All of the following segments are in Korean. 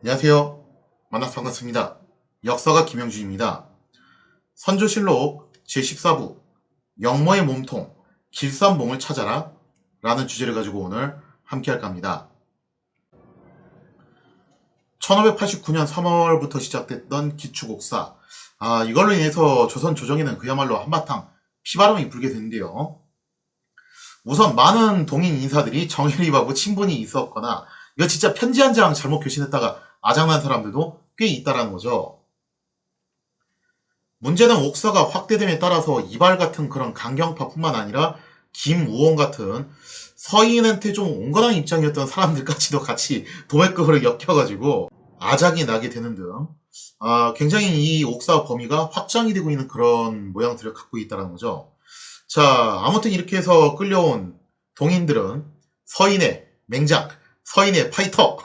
안녕하세요. 만나서 반갑습니다. 역사가 김영준입니다. 선조실록 제14부 영모의 몸통 길산봉을 찾아라 라는 주제를 가지고 오늘 함께 할까 합니다. 1589년 3월부터 시작됐던 기축옥사, 이걸로 인해서 조선 조정에는 그야말로 한바탕 피바람이 불게 됐는데요. 우선 많은 동인 인사들이 정혜리하고 친분이 있었거나 이거 진짜 편지 한 장 잘못 교신했다가 아장난 사람들도 꽤 있다라는 거죠. 문제는 옥사가 확대됨에 따라서 이발 같은 그런 강경파뿐만 아니라 김우원 같은 서인한테 좀 온건한 입장이었던 사람들까지도 같이 도매급으로 엮여가지고 아작이 나게 되는 등 굉장히 이 옥사 범위가 확장이 되고 있는 그런 모양들을 갖고 있다는 거죠. 자, 아무튼 이렇게 해서 끌려온 동인들은 서인의 맹장, 서인의 파이터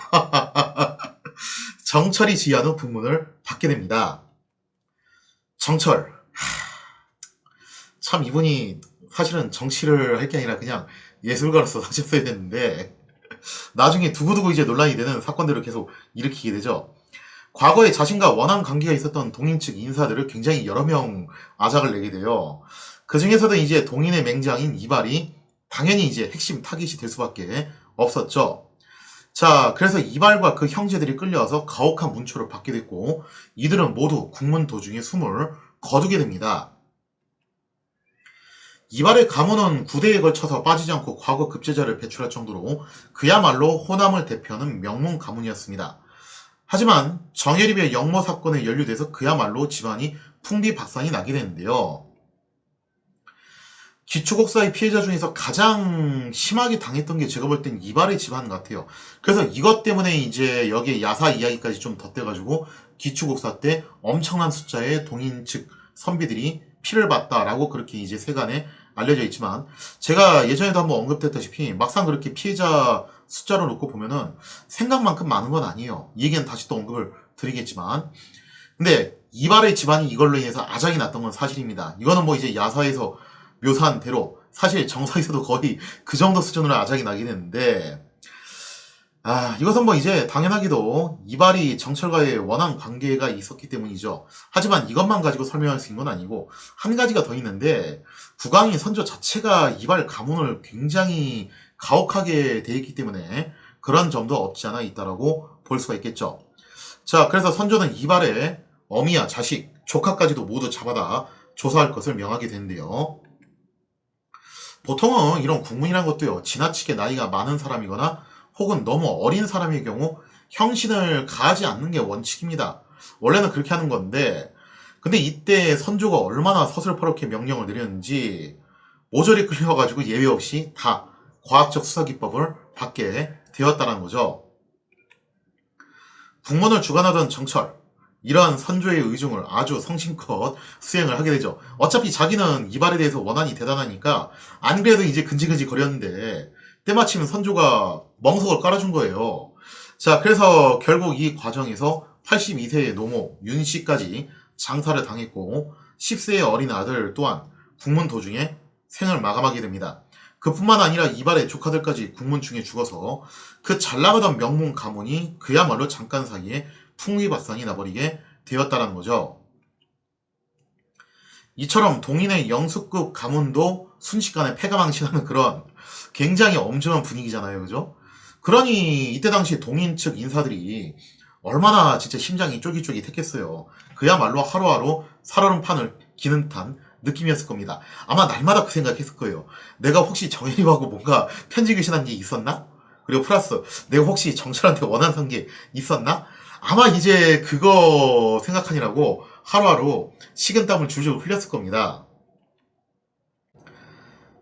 정철이 지휘하는 국문을 받게 됩니다. 정철, 참 이분이 사실은 정치를 할 게 아니라 그냥 예술가로서 하셨어야 됐는데 나중에 두고두고 이제 논란이 되는 사건들을 계속 일으키게 되죠. 과거에 자신과 원한 관계가 있었던 동인 측 인사들을 굉장히 여러 명 아작을 내게 돼요. 그 중에서도 이제 동인의 맹장인 이발이 당연히 이제 핵심 타깃이 될 수밖에 없었죠. 자, 그래서 이발과 그 형제들이 끌려와서 가혹한 문초를 받게 됐고 이들은 모두 국문 도중에 숨을 거두게 됩니다. 이발의 가문은 9대에 걸쳐서 빠지지 않고 과거 급제자를 배출할 정도로 그야말로 호남을 대표하는 명문 가문이었습니다. 하지만 정예립의 영모 사건에 연루돼서 그야말로 집안이 풍비박산이 나게 되는데요. 기축옥사의 피해자 중에서 가장 심하게 당했던 게 제가 볼 땐 이발의 집안 같아요. 그래서 이것 때문에 이제 여기에 야사 이야기까지 좀 덧대가지고 기축옥사 때 엄청난 숫자의 동인 측 선비들이 피를 봤다라고 그렇게 이제 세간에 알려져 있지만 제가 예전에도 한번 언급했다시피 막상 그렇게 피해자 숫자로 놓고 보면은 생각만큼 많은 건 아니에요. 이 얘기는 다시 또 언급을 드리겠지만 근데 이발의 집안이 이걸로 인해서 아작이 났던 건 사실입니다. 이거는 뭐 이제 야사에서 묘사한 대로 사실 정서에서도 거의 그 정도 수준으로 아작이 나긴 했는데 이것은 뭐 이제 당연하게도 이발이 정철과의 원한 관계가 있었기 때문이죠. 하지만 이것만 가지고 설명할 수 있는 건 아니고 한 가지가 더 있는데 국왕인 선조 자체가 이발 가문을 굉장히 가혹하게 대했기 때문에 그런 점도 없지 않아 있다라고 볼 수가 있겠죠. 자, 그래서 선조는 이발의 어미야 자식, 조카까지도 모두 잡아다 조사할 것을 명하게 되는데요. 보통은 이런 국문이란 것도요, 지나치게 나이가 많은 사람이거나 혹은 너무 어린 사람의 경우 형신을 가하지 않는 게 원칙입니다. 원래는 그렇게 하는 건데, 근데 이때 선조가 얼마나 서슬퍼렇게 명령을 내렸는지 모조리 끌려가지고 예외 없이 다 과학적 수사기법을 받게 되었다는 거죠. 국문을 주관하던 정철, 이러한 선조의 의중을 아주 성심껏 수행을 하게 되죠. 어차피 자기는 이발에 대해서 원한이 대단하니까 안 그래도 이제 근질근질 거렸는데 때마침 선조가 멍석을 깔아준 거예요. 자, 그래서 결국 이 과정에서 82세의 노모 윤씨까지 장사를 당했고 10세의 어린 아들 또한 국문 도중에 생을 마감하게 됩니다. 그뿐만 아니라 이발의 조카들까지 국문중에 죽어서 그 잘나가던 명문 가문이 그야말로 잠깐 사이에 풍비박산이 나버리게 되었다는 거죠. 이처럼 동인의 영수급 가문도 순식간에 패가망신하는 그런 굉장히 엄중한 분위기잖아요. 그죠? 그러니 이때 당시 동인 측 인사들이 얼마나 진짜 심장이 쫄깃쫄깃했겠어요. 그야말로 하루하루 살얼음판을 기는 듯한 느낌이었을 겁니다. 아마 날마다 그 생각했을 거예요. 내가 혹시 정혜림하고 뭔가 편지 교신한 게 있었나? 그리고 플러스 내가 혹시 정철한테 원한 게 있었나? 아마 이제 그거 생각하느라고 하루하루 식은땀을 줄줄 흘렸을 겁니다.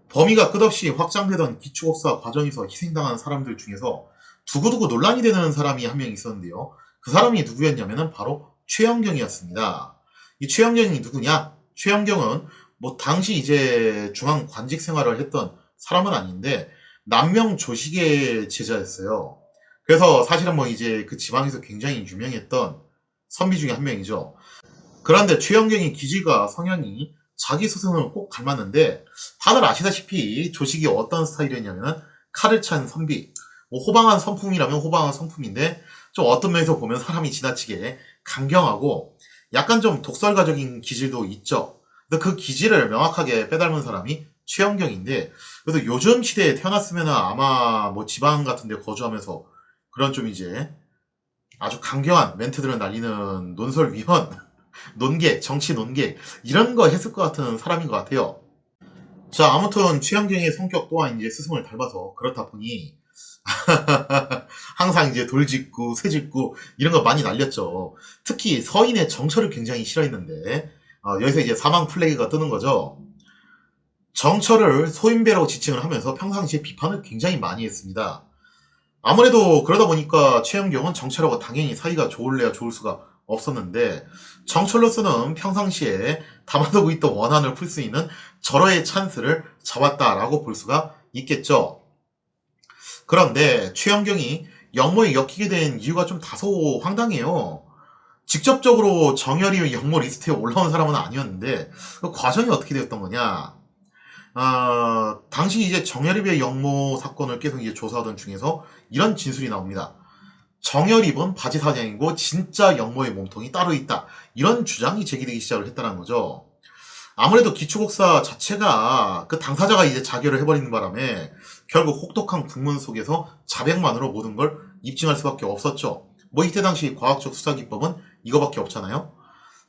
범위가 끝없이 확장되던 기축옥사 과정에서 희생당한 사람들 중에서 두고두고 논란이 되는 사람이 한 명 있었는데요. 그 사람이 누구였냐면 바로 최영경이었습니다. 이 최영경이 누구냐? 최영경은 뭐 당시 이제 중앙 관직 생활을 했던 사람은 아닌데 남명 조식의 제자였어요. 그래서 사실은 뭐 이제 그 지방에서 굉장히 유명했던 선비 중에 한 명이죠. 그런데 최영경의 기질과 성향이 자기 스승을 꼭 닮았는데 다들 아시다시피 조식이 어떤 스타일이었냐면 칼을 찬 선비, 뭐 호방한 선품이라면 호방한 성품인데 좀 어떤 면에서 보면 사람이 지나치게 강경하고 약간 좀 독설가적인 기질도 있죠. 근데 그 기질을 명확하게 빼닮은 사람이 최영경인데, 그래서 요즘 시대에 태어났으면 아마 뭐 지방 같은 데 거주하면서 그런 좀 이제 아주 강경한 멘트들을 날리는 논설위원, 논객, 정치 논객, 이런 거 했을 것 같은 사람인 것 같아요. 자, 아무튼 최영경의 성격 또한 이제 스승을 닮아서 그렇다 보니 항상 이제 돌직구, 새직구 이런 거 많이 날렸죠. 특히 서인의 정철을 굉장히 싫어했는데 여기서 이제 사망 플래그가 뜨는 거죠. 정철을 소인배라고 지칭을 하면서 평상시에 비판을 굉장히 많이 했습니다. 아무래도 그러다 보니까 최영경은 정철하고 당연히 사이가 좋을래야 좋을 수가 없었는데, 정철로서는 평상시에 담아두고 있던 원한을 풀 수 있는 절호의 찬스를 잡았다라고 볼 수가 있겠죠. 그런데 최영경이 영모에 엮이게 된 이유가 좀 다소 황당해요. 직접적으로 정열이 영모 리스트에 올라온 사람은 아니었는데 그 과정이 어떻게 되었던 거냐? 당시 이제 정열입의 영모 사건을 계속 이제 조사하던 중에서 이런 진술이 나옵니다. 정열입은 바지 사장이고 진짜 영모의 몸통이 따로 있다. 이런 주장이 제기되기 시작을 했다는 거죠. 아무래도 기초곡사 자체가 그 당사자가 이제 자결을 해버리는 바람에 결국 혹독한 국문 속에서 자백만으로 모든 걸 입증할 수밖에 없었죠. 뭐 이때 당시 과학적 수사 기법은 이거밖에 없잖아요.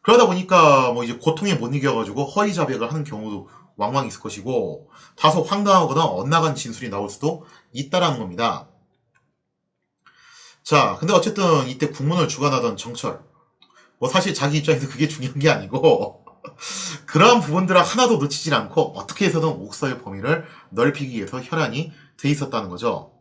그러다 보니까 뭐 이제 고통에 못 이겨가지고 허위 자백을 하는 경우도 왕왕 있을 것이고 다소 황당하거나 엇나간 진술이 나올 수도 있다라는 겁니다. 자, 근데 어쨌든 이때 국문을 주관하던 정철, 뭐 사실 자기 입장에서 그게 중요한 게 아니고 그러한 부분들을 하나도 놓치질 않고 어떻게 해서든 옥사의 범위를 넓히기 위해서 혈안이 돼 있었다는 거죠.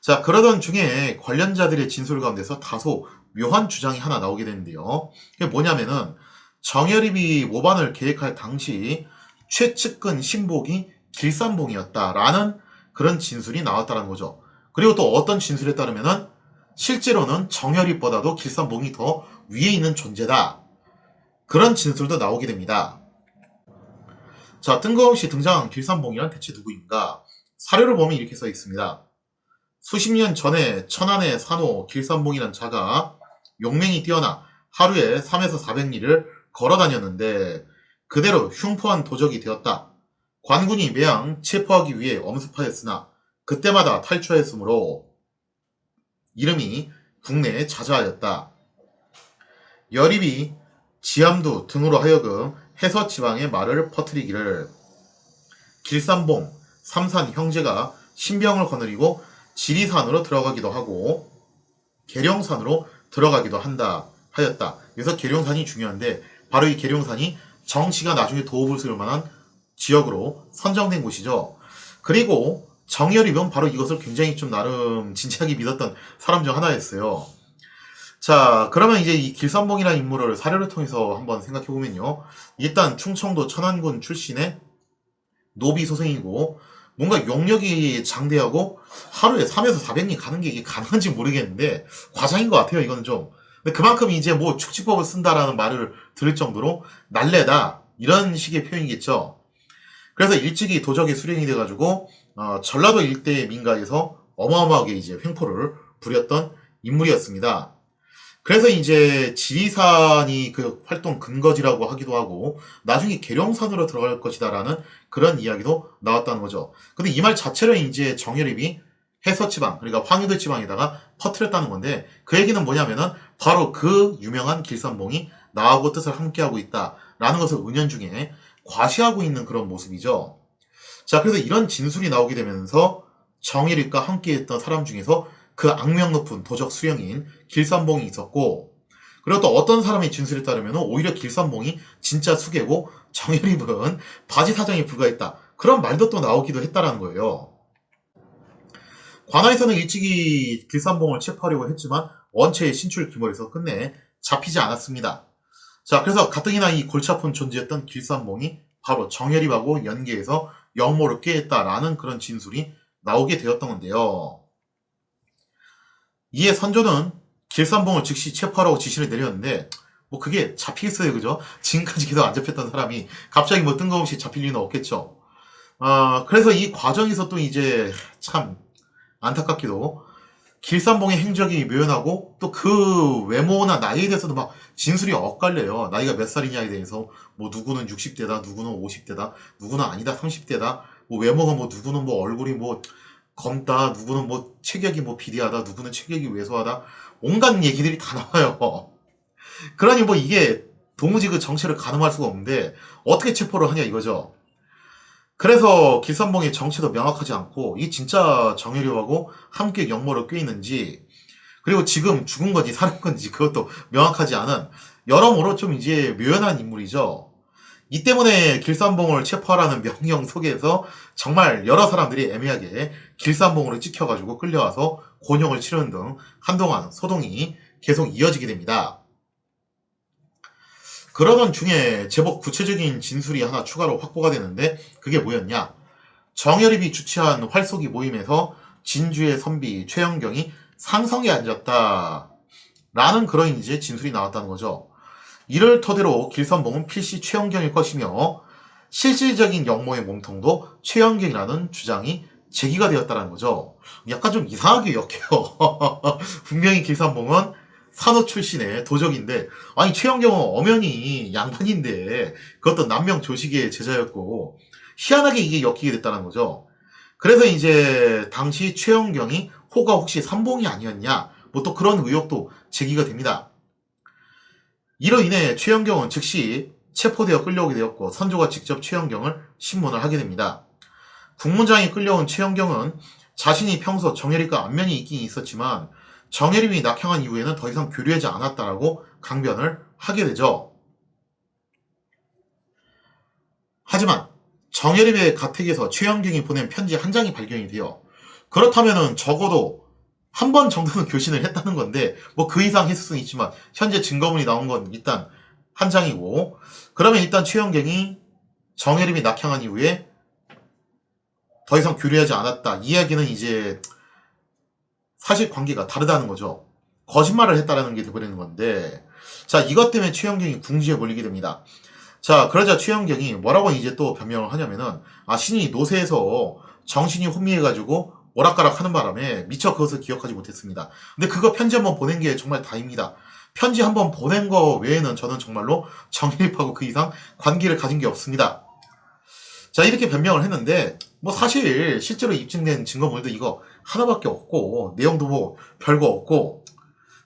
자, 그러던 중에 관련자들의 진술 가운데서 다소 묘한 주장이 하나 나오게 되는데요. 그게 뭐냐면은 정열입이 모반을 계획할 당시 최측근 신복이 길산봉이었다라는 그런 진술이 나왔다는 거죠. 그리고 또 어떤 진술에 따르면은 실제로는 정열입보다도 길산봉이 더 위에 있는 존재다. 그런 진술도 나오게 됩니다. 자, 뜬금없이 등장한 길산봉이란 대체 누구인가? 사료를 보면 이렇게 써 있습니다. 수십 년 전에 천안의 산호 길산봉이란 자가 용맹이 뛰어나 하루에 3에서 400리를 걸어 다녔는데 그대로 흉포한 도적이 되었다. 관군이 매양 체포하기 위해 엄습하였으나 그때마다 탈출했으므로 이름이 국내에 자자하였다. 열입이 지암두 등으로 하여금 해서 지방에 말을 퍼뜨리기를 길산봉, 삼산 형제가 신병을 거느리고 지리산으로 들어가기도 하고 계룡산으로 들어가기도 한다 하였다. 그래서 계룡산이 중요한데 바로 이 계룡산이 정치가 나중에 도읍을 쓸 만한 지역으로 선정된 곳이죠. 그리고 정열입은 바로 이것을 굉장히 좀 나름 진지하게 믿었던 사람 중 하나였어요. 자, 그러면 이제 이 길산봉이라는 인물을 사료를 통해서 한번 생각해보면요. 일단 충청도 천안군 출신의 노비 소생이고 뭔가 용력이 장대하고 하루에 3에서 400리 가는 게 이게 가능한지 모르겠는데 과장인 것 같아요. 이거는 좀. 근데 그만큼 이제 뭐 축지법을 쓴다라는 말을 들을 정도로 날래다 이런 식의 표현이겠죠. 그래서 일찍이 도적에 수령이 돼가지고 전라도 일대의 민가에서 어마어마하게 이제 횡포를 부렸던 인물이었습니다. 그래서 이제 지리산이 그 활동 근거지라고 하기도 하고 나중에 계룡산으로 들어갈 것이다라는 그런 이야기도 나왔다는 거죠. 근데 이 말 자체를 이제 정열입이 해서지방 그러니까 황해도 지방에다가 퍼뜨렸다는 건데 그 얘기는 뭐냐면은 바로 그 유명한 길산봉이 나하고 뜻을 함께하고 있다라는 것을 은연중에 과시하고 있는 그런 모습이죠. 자, 그래서 이런 진술이 나오게 되면서 정열입과 함께했던 사람 중에서 그 악명 높은 도적 수령인 길산봉이 있었고 그리고 또 어떤 사람의 진술에 따르면 오히려 길산봉이 진짜 수개고 정열입은 바지 사장에 불과했다. 그런 말도 또 나오기도 했다라는 거예요. 관아에서는 일찍이 길산봉을 체포하려고 했지만 원체의 신출 기몰에서 끝내 잡히지 않았습니다. 자, 그래서 가뜩이나 이 골치 아픈 존재였던 길산봉이 바로 정열입하고 연계해서 영모를 꾀했다라는 그런 진술이 나오게 되었던 건데요. 이에 선조는 길산봉을 즉시 체포하라고 지시를 내렸는데 뭐 그게 잡히겠어요, 그죠? 지금까지 계속 안 잡혔던 사람이 갑자기 뭐 뜬금없이 잡힐 리는 없겠죠. 그래서 이 과정에서 또 이제 참 안타깝게도 길산봉의 행적이 묘연하고 또 그 외모나 나이에 대해서도 막 진술이 엇갈려요. 나이가 몇 살이냐에 대해서 뭐 누구는 60대다, 누구는 50대다, 누구는 아니다 30대다. 뭐 외모가 뭐 누구는 뭐 얼굴이 뭐 검다, 누구는 뭐 체격이 뭐 비대하다, 누구는 체격이 왜소하다. 온갖 얘기들이 다 나와요. 그러니 뭐 이게 도무지 그 정체를 가늠할 수가 없는데 어떻게 체포를 하냐 이거죠. 그래서 길산봉의 정체도 명확하지 않고 이 진짜 정혜료하고 함께 역모를 꿰있는지 그리고 지금 죽은 건지 사는 건지 그것도 명확하지 않은 여러모로 좀 이제 묘연한 인물이죠. 이 때문에 길산봉을 체포하라는 명령 속에서 정말 여러 사람들이 애매하게 길산봉으로 찍혀가지고 끌려와서 곤형을 치르는 등 한동안 소동이 계속 이어지게 됩니다. 그러던 중에 제법 구체적인 진술이 하나 추가로 확보가 되는데 그게 뭐였냐? 정여립이 주최한 활쏘기 모임에서 진주의 선비 최영경이 상성에 앉았다. 라는 그런 이제 진술이 나왔다는 거죠. 이를 토대로 길산봉은 필시 최영경일 것이며 실질적인 역모의 몸통도 최영경이라는 주장이 제기가 되었다는 거죠. 약간 좀 이상하게 엮여요. 분명히 길산봉은 산호 출신의 도적인데 아니 최영경은 엄연히 양반인데 그것도 남명 조식의 제자였고 희한하게 이게 엮이게 됐다는 거죠. 그래서 이제 당시 최영경이 호가 혹시 삼봉이 아니었냐 뭐 또 그런 의혹도 제기가 됩니다. 이로 인해 최영경은 즉시 체포되어 끌려오게 되었고 선조가 직접 최영경을 신문을 하게 됩니다. 국문장에 끌려온 최영경은 자신이 평소 정혜립과 안면이 있긴 있었지만 정혜림이 낙향한 이후에는 더 이상 교류하지 않았다라고 강변을 하게 되죠. 하지만 정혜림의 가택에서 최영경이 보낸 편지 한 장이 발견이 돼요. 그렇다면 적어도 한 번 정도는 교신을 했다는 건데 뭐 그 이상 했을 수는 있지만 현재 증거물이 나온 건 일단 한 장이고 그러면 일단 최영경이 정혜림이 낙향한 이후에 더 이상 교류하지 않았다. 이 이야기는 이제 사실관계가 다르다는 거죠. 거짓말을 했다라는 게 돼버리는 건데 자 이것 때문에 최영경이 궁지에 몰리게 됩니다. 자 그러자 최영경이 뭐라고 이제 또 변명을 하냐면은 신이 노세에서 정신이 혼미해가지고 오락가락 하는 바람에 미처 그것을 기억하지 못했습니다. 근데 그거 편지 한번 보낸 게 정말 다입니다. 편지 한번 보낸 거 외에는 저는 정말로 정립하고 그 이상 관계를 가진 게 없습니다. 자 이렇게 변명을 했는데 뭐 사실 실제로 입증된 증거물도 이거 하나밖에 없고 내용도 뭐 별거 없고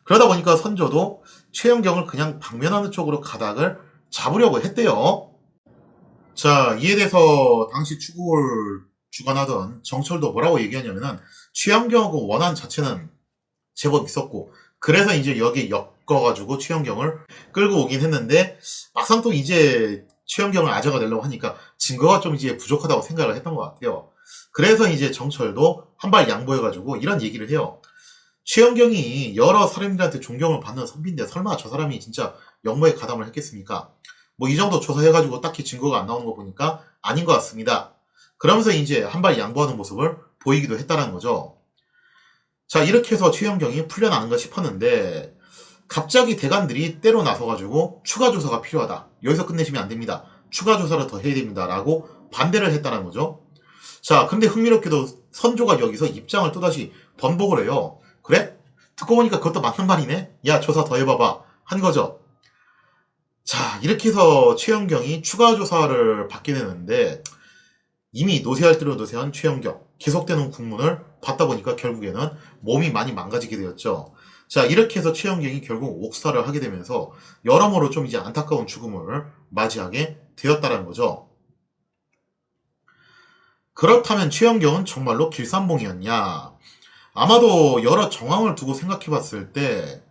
그러다 보니까 선조도 최영경을 그냥 방면하는 쪽으로 가닥을 잡으려고 했대요. 자 이에 대해서 당시 추국을 주관하던 정철도 뭐라고 얘기하냐면은 최영경하고 원한 자체는 제법 있었고 그래서 이제 여기 엮어가지고 최영경을 끌고 오긴 했는데 막상 또 이제 최영경을 아저가 내려고 하니까 증거가 좀 이제 부족하다고 생각을 했던 것 같아요. 그래서 이제 정철도 한 발 양보해가지고 이런 얘기를 해요. 최영경이 여러 사람들한테 존경을 받는 선비인데 설마 저 사람이 진짜 역모에 가담을 했겠습니까? 뭐 이 정도 조사해가지고 딱히 증거가 안 나오는 거 보니까 아닌 것 같습니다. 그러면서 이제 한 발 양보하는 모습을 보이기도 했다는 거죠. 자 이렇게 해서 최영경이 풀려나는가 싶었는데 갑자기 대관들이 때로 나서가지고 추가 조사가 필요하다. 여기서 끝내시면 안 됩니다. 추가 조사를 더 해야 됩니다. 라고 반대를 했다는 거죠. 자 근데 흥미롭게도 선조가 여기서 입장을 또다시 번복을 해요. 그래? 듣고 보니까 그것도 맞는 말이네? 야 조사 더 해봐봐. 한 거죠. 자 이렇게 해서 최영경이 추가 조사를 받게 되는데 이미 노쇠할 대로 노쇠한 최영경 계속되는 국문을 받다 보니까 결국에는 몸이 많이 망가지게 되었죠. 자 이렇게 해서 최영경이 결국 옥사를 하게 되면서 여러모로 좀 이제 안타까운 죽음을 맞이하게 되었다는 거죠. 그렇다면 최영경은 정말로 길산봉이었냐? 아마도 여러 정황을 두고 생각해 봤을 때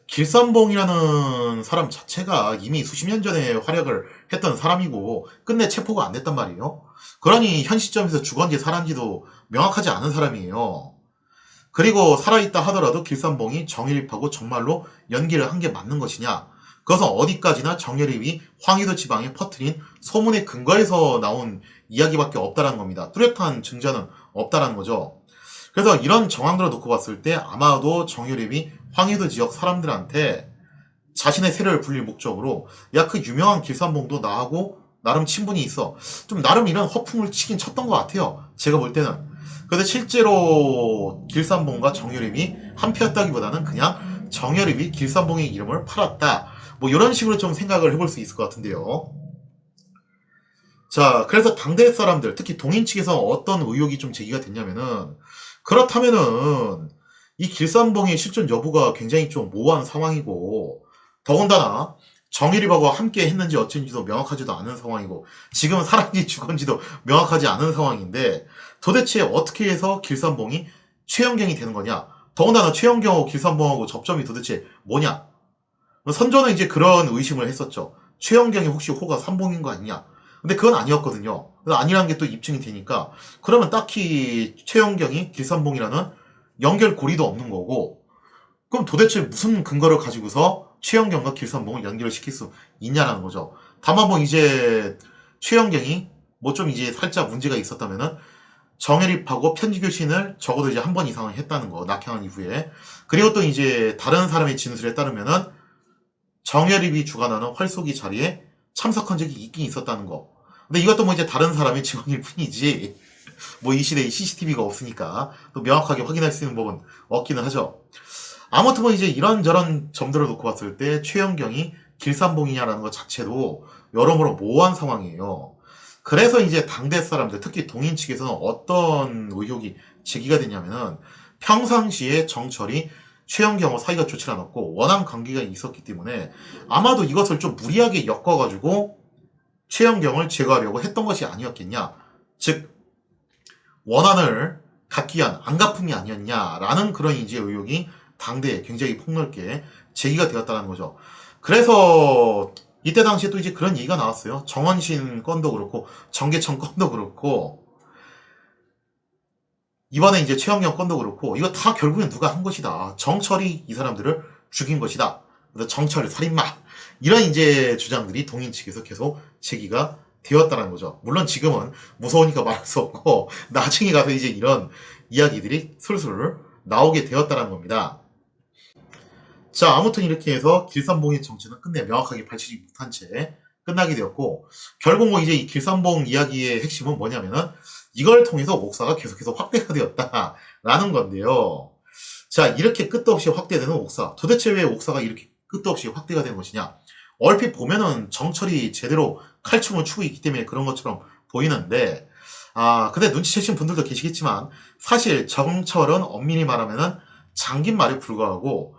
길산봉이라는 사람 자체가 이미 수십 년 전에 활약을 했던 사람이고 끝내 체포가 안 됐단 말이에요. 그러니 현 시점에서 죽었는지 살았는지도 명확하지 않은 사람이에요. 그리고 살아있다 하더라도 길산봉이 정예립하고 정말로 연기를 한 게 맞는 것이냐? 그것은 어디까지나 정예립이 황희도 지방에 퍼뜨린 소문의 근거에서 나온 이야기밖에 없다라는 겁니다. 뚜렷한 증거는 없다라는 거죠. 그래서 이런 정황들을 놓고 봤을 때 아마도 정예립이 황희도 지역 사람들한테 자신의 세력을 불릴 목적으로 야 그 유명한 길산봉도 나하고 나름 친분이 있어. 좀 나름 이런 허풍을 치긴 쳤던 것 같아요. 제가 볼 때는. 그래서 실제로 길산봉과 정여립이 한패였다기보다는 그냥 정여립이 길산봉의 이름을 팔았다. 뭐 이런 식으로 좀 생각을 해볼 수 있을 것 같은데요. 자, 그래서 당대 사람들, 특히 동인 측에서 어떤 의혹이 좀 제기가 됐냐면은, 그렇다면은 이 길산봉의 실존 여부가 굉장히 좀 모호한 상황이고, 더군다나 정일입하고 함께 했는지 어쩐지도 명확하지도 않은 상황이고, 지금 살았는지 죽은지도 명확하지 않은 상황인데, 도대체 어떻게 해서 길산봉이 최영경이 되는 거냐? 더군다나 최영경하고 길산봉하고 접점이 도대체 뭐냐? 선조는 이제 그런 의심을 했었죠. 최영경이 혹시 호가 삼봉인 거 아니냐? 근데 그건 아니었거든요. 아니라는 게 또 입증이 되니까, 그러면 딱히 최영경이 길산봉이라는 연결고리도 없는 거고, 그럼 도대체 무슨 근거를 가지고서 최영경과 길산봉을 연결을 시킬 수 있냐라는 거죠. 다만 뭐 이제 최영경이 뭐 좀 이제 살짝 문제가 있었다면은 정혜립하고 편지교신을 적어도 이제 한 번 이상은 했다는 거, 낙향한 이후에. 그리고 또 이제 다른 사람의 진술에 따르면은 정혜립이 주관하는 활쏘기 자리에 참석한 적이 있긴 있었다는 거. 근데 이것도 뭐 이제 다른 사람의 증언일 뿐이지, 뭐 이 시대에 CCTV가 없으니까 또 명확하게 확인할 수 있는 법은 없기는 하죠. 아무튼 뭐 이제 이런저런 점들을 놓고 봤을 때 최영경이 길산봉이냐라는 것 자체도 여러모로 모호한 상황이에요. 그래서 이제 당대 사람들, 특히 동인 측에서는 어떤 의혹이 제기가 됐냐면은, 평상시에 정철이 최영경과 사이가 좋지 않았고 원한 관계가 있었기 때문에 아마도 이것을 좀 무리하게 엮어가지고 최영경을 제거하려고 했던 것이 아니었겠냐. 즉 원한을 갚기 위한 안갚음이 아니었냐라는 그런 이제 의혹이 당대에 굉장히 폭넓게 제기가 되었다는 거죠. 그래서 이때 당시에 또 이제 그런 얘기가 나왔어요. 정원신 건도 그렇고 정계천 건도 그렇고 이번에 이제 최영경 건도 그렇고 이거 다 결국엔 누가 한 것이다. 정철이 이 사람들을 죽인 것이다. 그래서 정철 살인마, 이런 이제 주장들이 동인 측에서 계속 제기가 되었다는 거죠. 물론 지금은 무서우니까 말할 수 없고 나중에 가서 이제 이런 이야기들이 술술 나오게 되었다는 겁니다. 자, 아무튼 이렇게 해서 길산봉의 정체는 끝내 명확하게 밝히지 못한 채 끝나게 되었고, 결국 뭐 이제 이 길산봉 이야기의 핵심은 뭐냐면은 이걸 통해서 옥사가 계속해서 확대가 되었다라는 건데요. 자, 이렇게 끝도 없이 확대되는 옥사. 도대체 왜 옥사가 이렇게 끝도 없이 확대가 된 것이냐? 얼핏 보면은 정철이 제대로 칼춤을 추고 있기 때문에 그런 것처럼 보이는데, 근데 눈치채신 분들도 계시겠지만 사실 정철은 엄밀히 말하면은 잠긴 말에 불과하고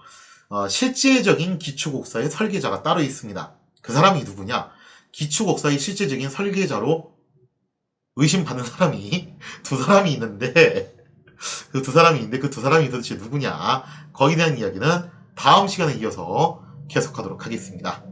실제적인 기축옥사의 설계자가 따로 있습니다. 그 사람이 누구냐? 기축옥사의 실제적인 설계자로 의심받는 사람이 두 사람이 있는데, 그 두 사람이 도대체 누구냐? 거기에 대한 이야기는 다음 시간에 이어서 계속하도록 하겠습니다.